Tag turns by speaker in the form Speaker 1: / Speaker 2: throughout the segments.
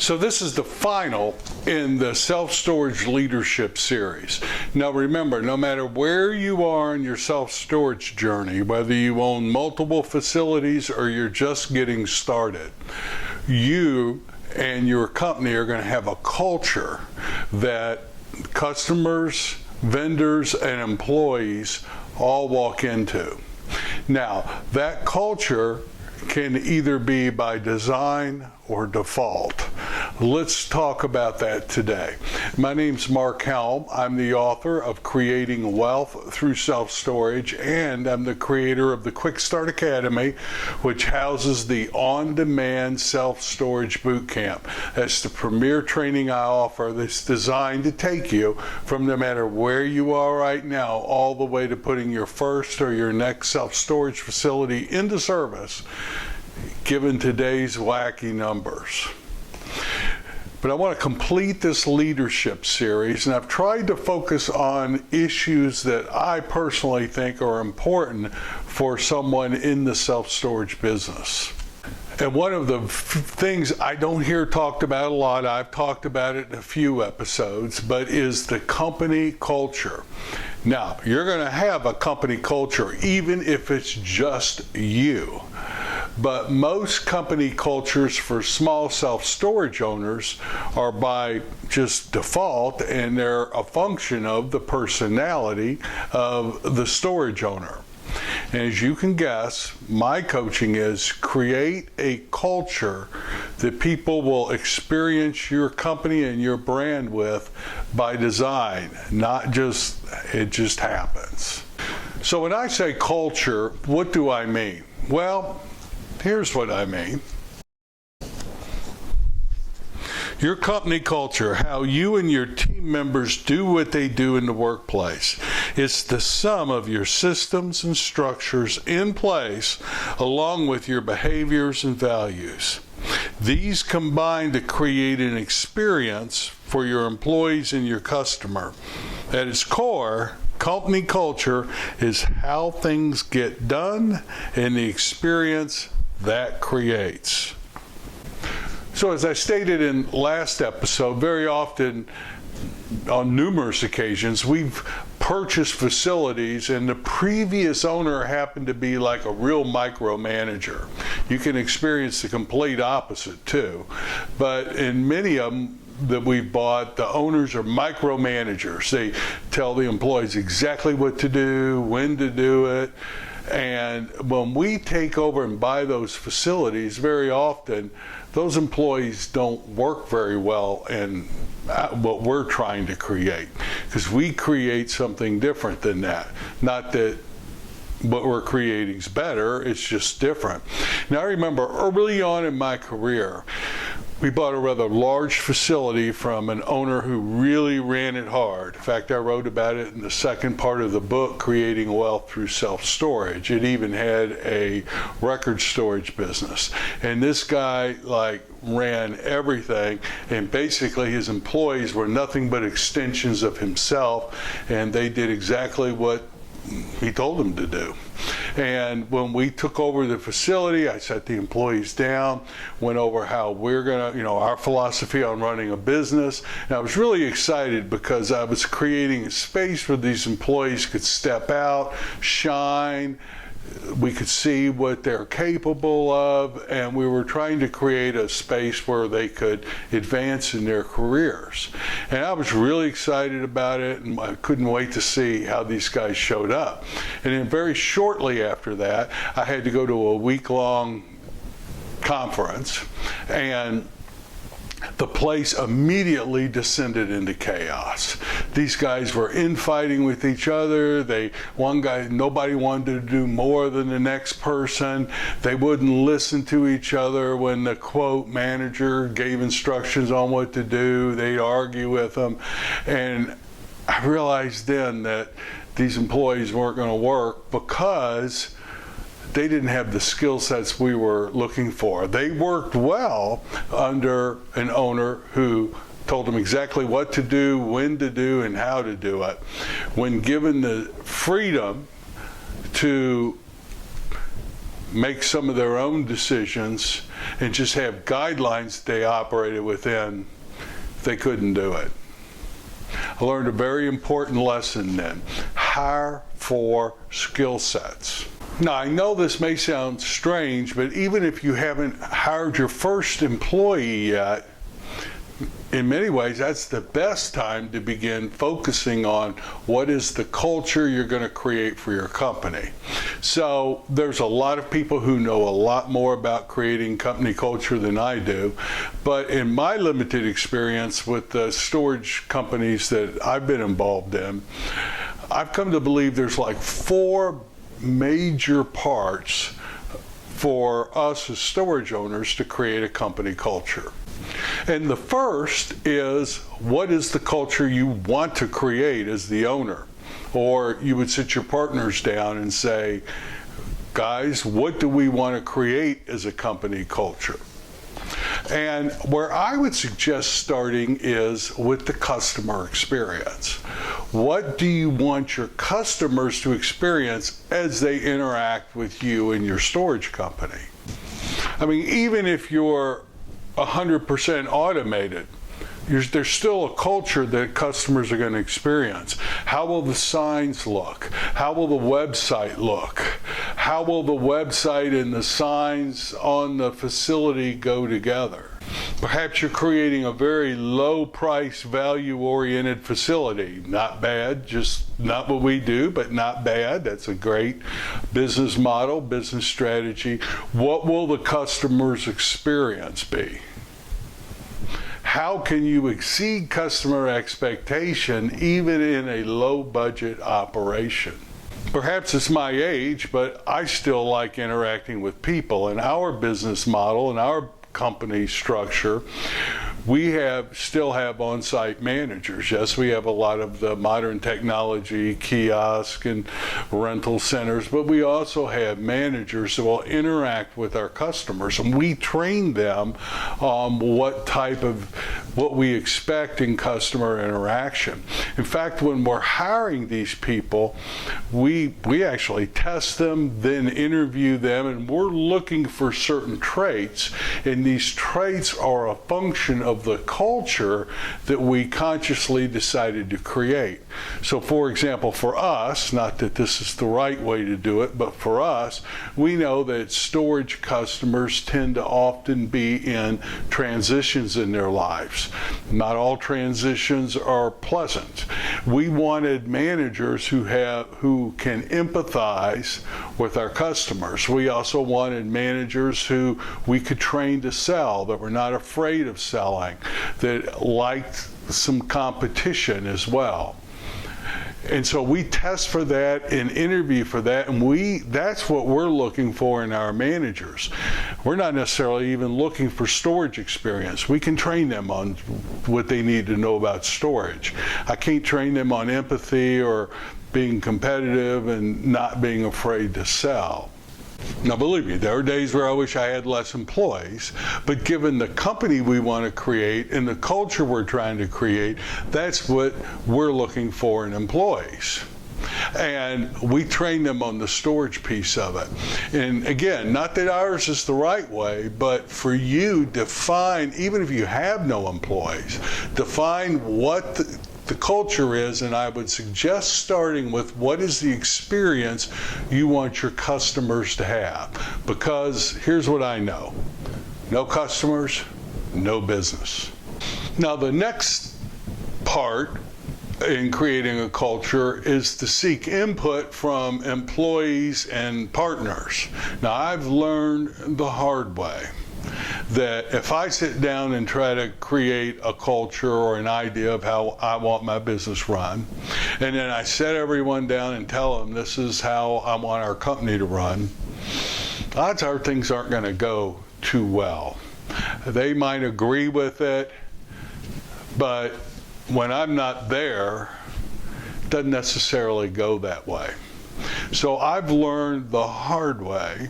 Speaker 1: So this is the final in the self-storage leadership series. Now remember, no matter where you are in your self-storage journey, whether you own multiple facilities or you're just getting started, you and your company are going to have a culture that customers, vendors, and employees all walk into. Now, that culture can either be by design or default. Let's talk about that today. My name's Mark Helm. I'm the author of Creating Wealth Through Self-Storage, and I'm the creator of the Quick Start Academy, which houses the on-demand self-storage boot camp. That's the premier training I offer that's designed to take you from no matter where you are right now all the way to putting your first or your next self-storage facility into service, given today's wacky numbers. But I want to complete this leadership series, and I've tried to focus on issues that I personally think are important for someone in the self-storage business. And one of the things I don't hear talked about a lot, I've talked about it in a few episodes, but is the company culture. Now, you're going to have a company culture even if it's just you. But most company cultures for small self-storage owners are by just default, and they're a function of the personality of the storage owner. And as you can guess, my coaching is create a culture that people will experience your company and your brand with by design, not just it just happens. So when I say culture, what do I mean? Well, here's what I mean. Your company culture, how you and your team members do what they do in the workplace, it's the sum of your systems and structures in place along with your behaviors and values. These combine to create an experience for your employees and your customer. At its core, company culture is how things get done and the experience that creates. So as I stated in last episode, very often on numerous occasions we've purchased facilities and the previous owner happened to be like a real micromanager. You can experience the complete opposite too, but in many of them that we've bought, the owners are micromanagers. They tell the employees exactly what to do, when to do it. And when we take over and buy those facilities, very often those employees don't work very well in what we're trying to create, because we create something different than that. Not that what we're creating is better, it's just different. Now I remember early on in my career, we bought a rather large facility from an owner who really ran it hard. In fact, I wrote about it in the second part of the book, Creating Wealth Through Self-Storage. It even had a record storage business. And this guy ran everything, and basically his employees were nothing but extensions of himself, and they did exactly what he told them to do. And when we took over the facility, I sat the employees down, went over how we're gonna, our philosophy on running a business. And I was really excited because I was creating a space where these employees could step out, shine, we could see what they're capable of, and we were trying to create a space where they could advance in their careers. And I was really excited about it, and I couldn't wait to see how these guys showed up. And then very shortly after that, I had to go to a week-long conference, and the place immediately descended into chaos. These guys were infighting with each other. One guy, nobody wanted to do more than the next person. They wouldn't listen to each other when the quote manager gave instructions on what to do. They'd argue with them. And I realized then that these employees weren't going to work because they didn't have the skill sets we were looking for. They worked well under an owner who told them exactly what to do, when to do, and how to do it. When given the freedom to make some of their own decisions, and just have guidelines they operated within, they couldn't do it. I learned a very important lesson then. Hire for skill sets. Now, I know this may sound strange, but even if you haven't hired your first employee yet, in many ways, that's the best time to begin focusing on what is the culture you're going to create for your company. So there's a lot of people who know a lot more about creating company culture than I do, but in my limited experience with the storage companies that I've been involved in, I've come to believe there's like 4 major parts for us as storage owners to create a company culture. And the first is, what is the culture you want to create as the owner? Or you would sit your partners down and say, guys, what do we want to create as a company culture? And where I would suggest starting is with the customer experience. What do you want your customers to experience as they interact with you and your storage company? I mean, even if you're 100% automated, there's still a culture that customers are going to experience. How will the signs look? How will the website look? How will the website and the signs on the facility go together? Perhaps you're creating a very low price, value-oriented facility. Not bad, just not what we do, but not bad. That's a great business model, business strategy. What will the customer's experience be? How can you exceed customer expectation even in a low budget operation? Perhaps it's my age, but I still like interacting with people. In our business model and our company structure, we still have on-site managers. Yes, we have a lot of the modern technology, kiosk and rental centers, but we also have managers who will interact with our customers, and we train them on what we expect in customer interaction. In fact, when we're hiring these people, we actually test them, then interview them, and we're looking for certain traits, and these traits are a function of the culture that we consciously decided to create. So for example, for us, not that this is the right way to do it, but for us, we know that storage customers tend to often be in transitions in their lives. Not all transitions are pleasant. We wanted managers who can empathize with our customers. We also wanted managers who we could train to sell, that were not afraid of selling, that liked some competition as well. And so we test for that and interview for that, and that's what we're looking for in our managers. We're not necessarily even looking for storage experience. We can train them on what they need to know about storage. I can't train them on empathy or being competitive and not being afraid to sell. Now, believe me, there are days where I wish I had less employees, but given the company we want to create and the culture we're trying to create, that's what we're looking for in employees. And we train them on the storage piece of it. And again, not that ours is the right way, but for you, define, even if you have no employees, define what the culture is, and I would suggest starting with what is the experience you want your customers to have. Because here's what I know: no customers, no business. Now, the next part in creating a culture is to seek input from employees and partners. Now, I've learned the hard way that if I sit down and try to create a culture or an idea of how I want my business run, and then I set everyone down and tell them this is how I want our company to run, odds are things aren't going to go too well. They might agree with it, but when I'm not there, it doesn't necessarily go that way. So I've learned the hard way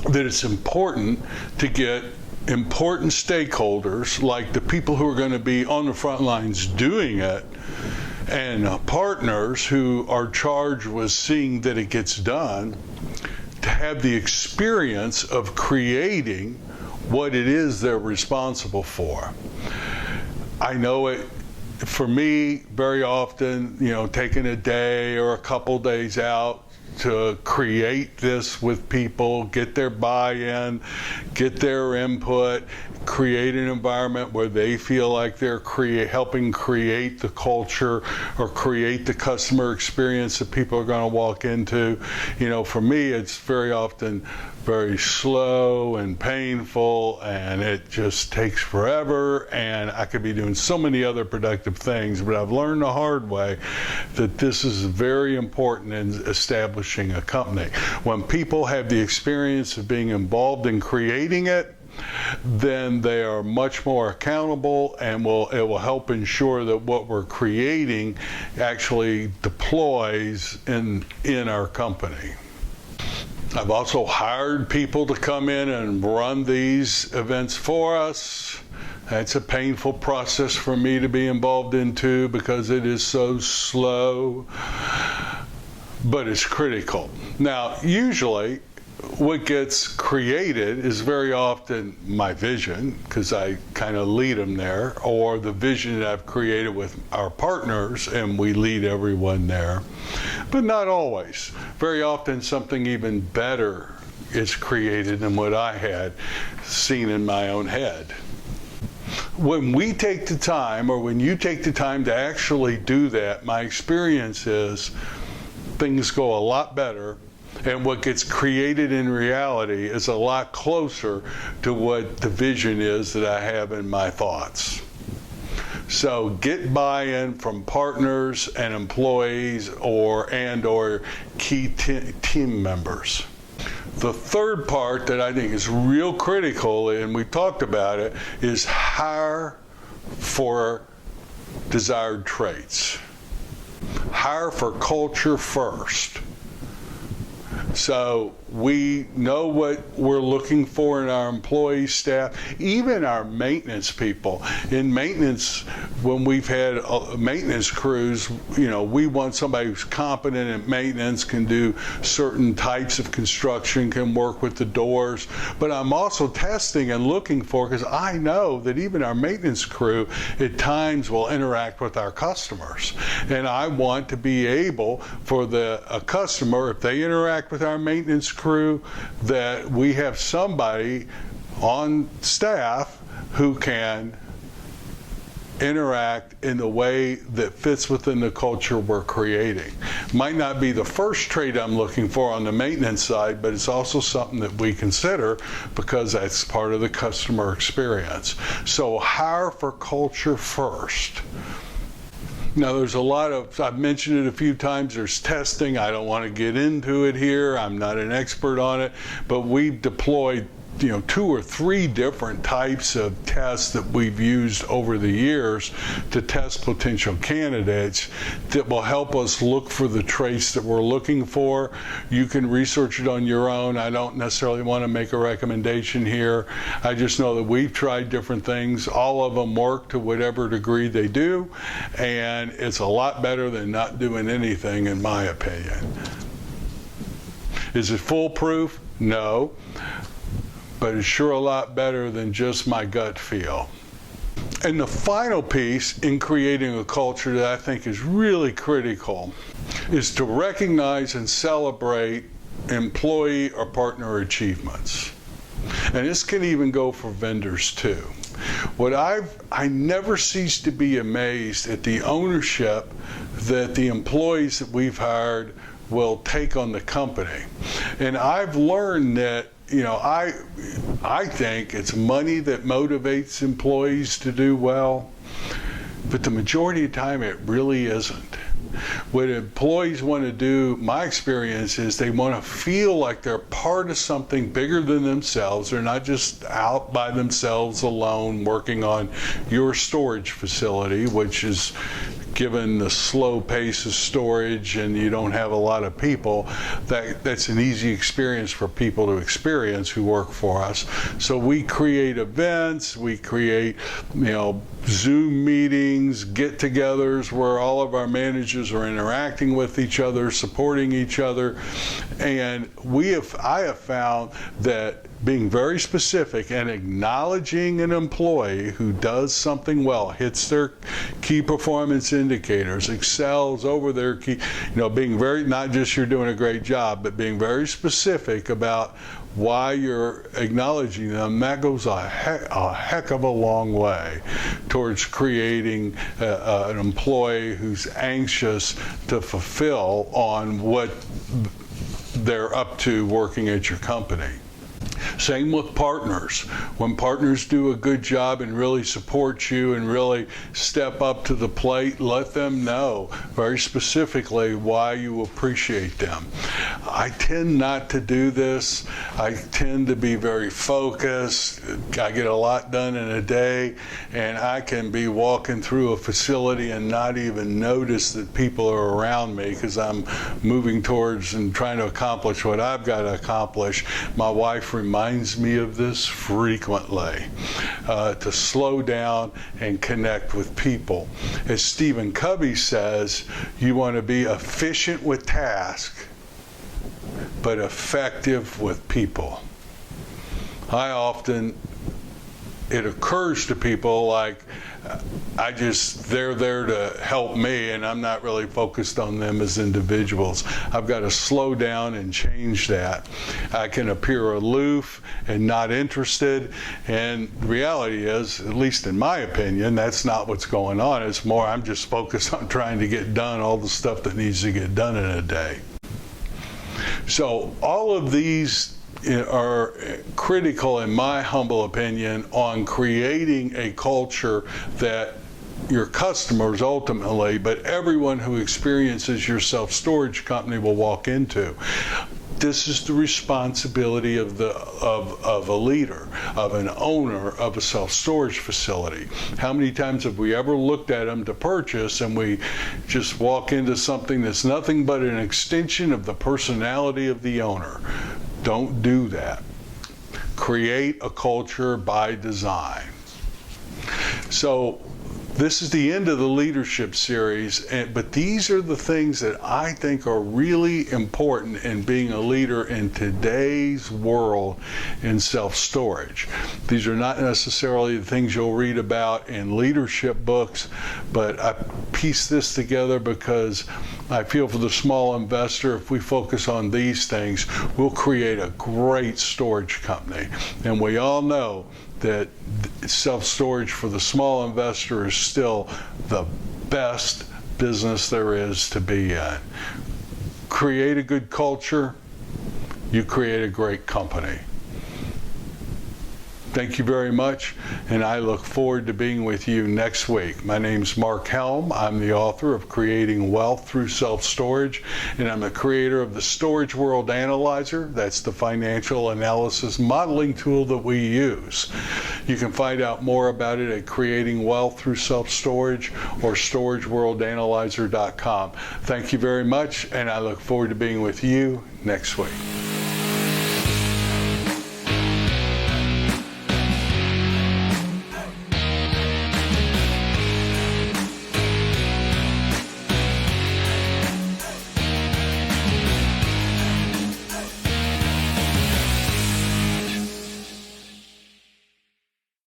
Speaker 1: that it's important to get important stakeholders, like the people who are going to be on the front lines doing it, and partners who are charged with seeing that it gets done, to have the experience of creating what it is they're responsible for. I know it, for me, very often, taking a day or a couple days out to create this with people, get their buy-in, get their input, create an environment where they feel like they're helping create the culture or create the customer experience that people are going to walk into. For me, it's very often very slow and painful, and it just takes forever, and I could be doing so many other productive things, but I've learned the hard way that this is very important in establishing a company. When people have the experience of being involved in creating it, then they are much more accountable, and it will help ensure that what we're creating actually deploys in our company. I've also hired people to come in and run these events for us. That's a painful process for me to be involved in too, because it is so slow, but it's critical. Now, usually what gets created is very often my vision, because I kind of lead them there, or the vision that I've created with our partners, and we lead everyone there. But not always. Very often something even better is created than what I had seen in my own head. When we take the time, or when you take the time to actually do that, my experience is things go a lot better, and what gets created in reality is a lot closer to what the vision is that I have in my thoughts. So get buy-in from partners and employees or key team members. The third part that I think is real critical, and we talked about it, is hire for desired traits. Hire for culture first. So we know what we're looking for in our employee staff, even our maintenance people. In maintenance, when we've had maintenance crews, we want somebody who's competent at maintenance, can do certain types of construction, can work with the doors. But I'm also testing and looking for, because I know that even our maintenance crew at times will interact with our customers. And I want to be able for a customer, if they interact with our maintenance crew, that we have somebody on staff who can interact in the way that fits within the culture we're creating. Might not be the first trait I'm looking for on the maintenance side, but it's also something that we consider because that's part of the customer experience. So hire for culture first. Now, there's a lot of, I've mentioned it a few times, there's testing. I don't want to get into it here. I'm not an expert on it, but we've deployed 2 or 3 different types of tests that we've used over the years to test potential candidates that will help us look for the traits that we're looking for. You can research it on your own. I don't necessarily want to make a recommendation here. I just know that we've tried different things. All of them work to whatever degree they do, and it's a lot better than not doing anything, in my opinion. Is it foolproof? No. But it's sure a lot better than just my gut feel. And the final piece in creating a culture that I think is really critical is to recognize and celebrate employee or partner achievements. And this can even go for vendors too. I never cease to be amazed at the ownership that the employees that we've hired will take on the company. And I've learned that I think it's money that motivates employees to do well, but the majority of the time it really isn't. What employees want to do, my experience is they want to feel like they're part of something bigger than themselves. They're not just out by themselves alone working on your storage facility, which is given the slow pace of storage and you don't have a lot of people, that's an easy experience for people to experience who work for us. So we create events, we create, Zoom meetings, get-togethers where all of our managers are interacting with each other, supporting each other, and I have found that being very specific and acknowledging an employee who does something well, hits their key performance indicators, excels over their key, being very, not just you're doing a great job, but being very specific about why you're acknowledging them, that goes a heck of a long way towards creating an employee who's anxious to fulfill on what they're up to working at your company. Same with partners. When partners do a good job and really support you and really step up to the plate, let them know very specifically why you appreciate them. I tend not to do this. I tend to be very focused. I get a lot done in a day, and I can be walking through a facility and not even notice that people are around me because I'm moving towards and trying to accomplish what I've got to accomplish. My wife reminds me of this frequently, to slow down and connect with people. As Stephen Covey says, you want to be efficient with tasks, but effective with people. It occurs to people like they're there to help me and I'm not really focused on them as individuals. I've got to slow down and change that. I can appear aloof and not interested, and the reality is, at least in my opinion, that's not what's going on. It's more I'm just focused on trying to get done all the stuff that needs to get done in a day. So all of these are critical, in my humble opinion, on creating a culture that your customers ultimately, but everyone who experiences your self-storage company will walk into. This is the responsibility of a leader, of an owner of a self-storage facility. How many times have we ever looked at them to purchase and we just walk into something that's nothing but an extension of the personality of the owner? Don't do that. Create a culture by design. So this is the end of the leadership series, but these are the things that I think are really important in being a leader in today's world in self-storage. These are not necessarily the things you'll read about in leadership books, but I piece this together because I feel for the small investor, if we focus on these things, we'll create a great storage company. And we all know that self-storage for the small investor is still the best business there is to be in. Create a good culture, you create a great company. Thank you very much, and I look forward to being with you next week. My name's Mark Helm. I'm the author of Creating Wealth Through Self-Storage, and I'm the creator of the Storage World Analyzer. That's the financial analysis modeling tool that we use. You can find out more about it at Creating Wealth Through Self-Storage or StorageWorldAnalyzer.com. Thank you very much, and I look forward to being with you next week.